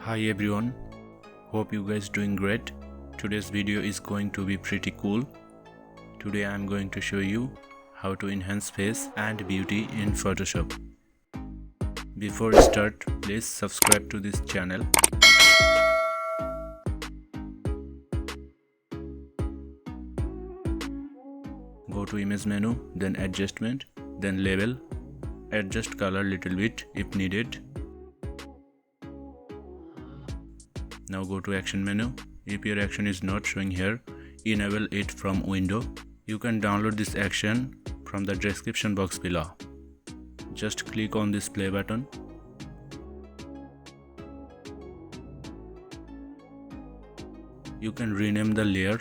Hi everyone, hope you guys doing great. Today's video is going to be pretty cool. Today I am going to show you how to enhance face and beauty in Photoshop. Before we start, please subscribe to this channel. Go to image menu, then adjustment, then label. Adjust color little bit if needed. Now go to action menu. If your action is not showing here, enable it from window. You can download this action from the description box below. Just click on this play button. You can rename the layer.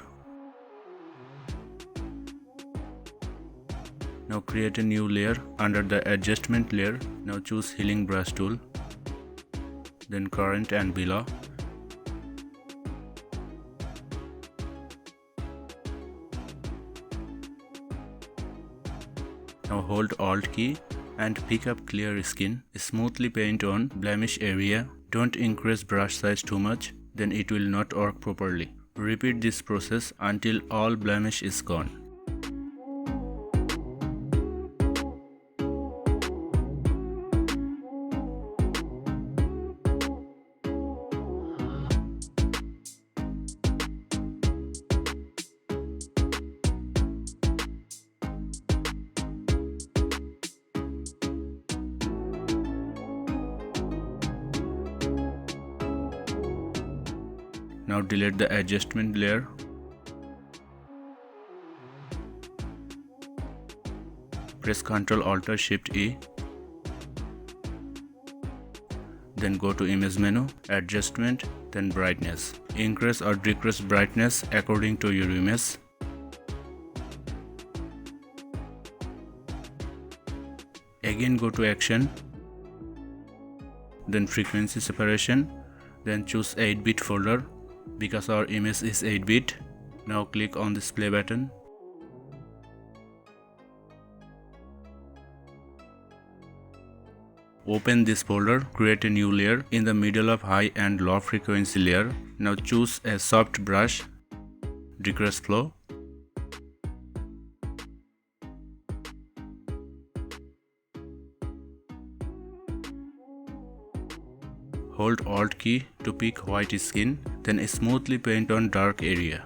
Now create a new layer under the adjustment layer. Now choose healing brush tool, then current and below. Now hold Alt key and pick up clear skin. Smoothly paint on blemish area. Don't increase brush size too much, then it will not work properly. Repeat this process until all blemish is gone. Now delete the adjustment layer. Press Ctrl Alt Shift E. Then go to image menu, adjustment, then brightness. Increase or decrease brightness according to your image. Again go to action, then frequency separation, then choose 8-bit folder. Because our image is 8-bit, now click on this play button. Open this folder, create a new layer in the middle of high and low frequency layer. Now choose a soft brush, decrease flow. Hold Alt key to pick white skin, then smoothly paint on dark area.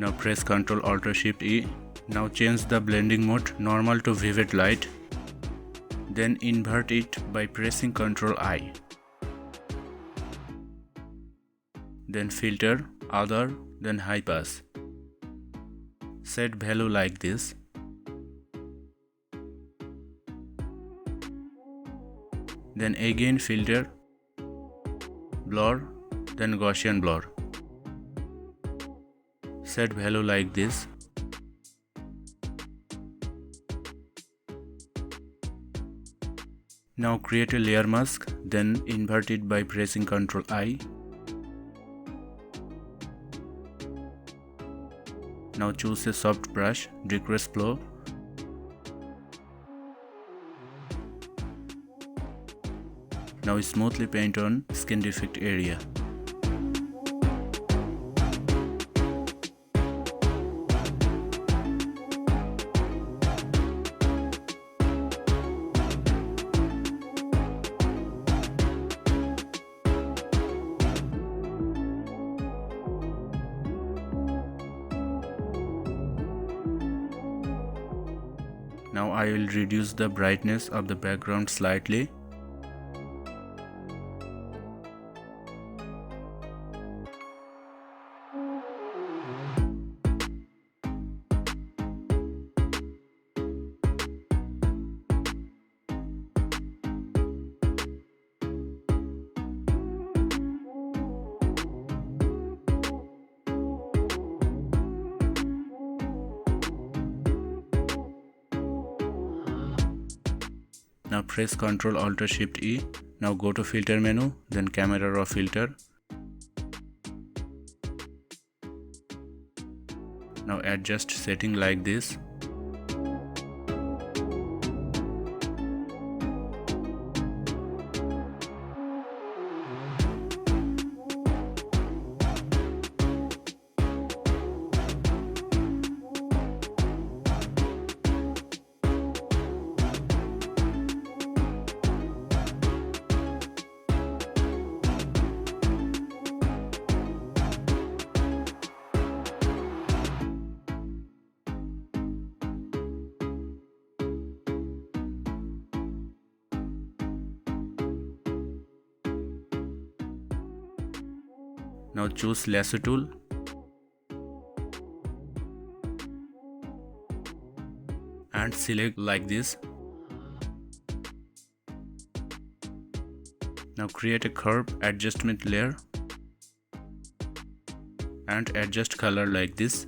Now press Ctrl Alt Shift E. Now change the blending mode normal to vivid light. Then invert it by pressing Ctrl I. Then filter, other, then high pass. Set value like this. Then again filter, blur, then Gaussian blur. Set value like this. Now create a layer mask, then invert it by pressing Ctrl I. Now choose a soft brush, decrease flow. Now smoothly paint on skin defect area. Now I will reduce the brightness of the background slightly. Now press Ctrl Alt Shift E. Now go to filter menu, then camera raw filter. Now adjust setting like this. Now choose lasso tool and select like this. Now create a curve adjustment layer and adjust color like this.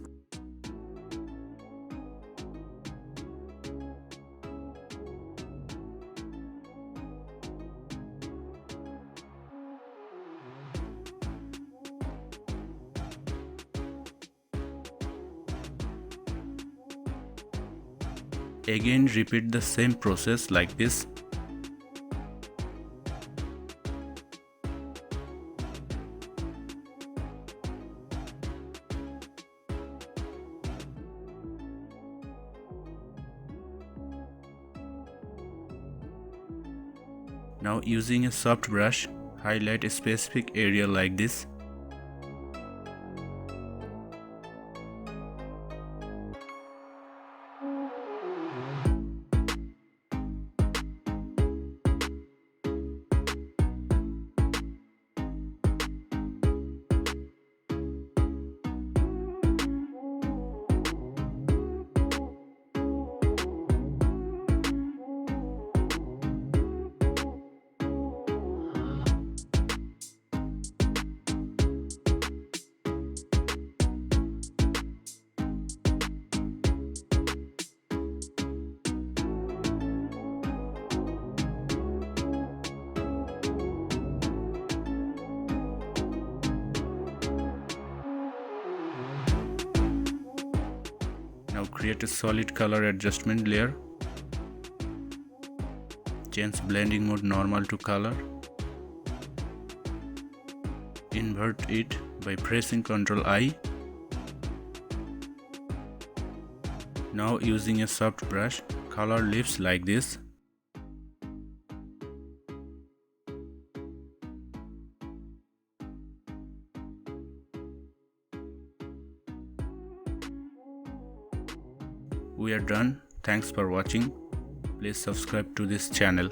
Again repeat the same process like this. Now using a soft brush, highlight a specific area like this. Now create a solid color adjustment layer. Change blending mode normal to color. Invert it by pressing Ctrl I. Now using a soft brush, color leaves like this. We are done. Thanks for watching. Please subscribe to this channel.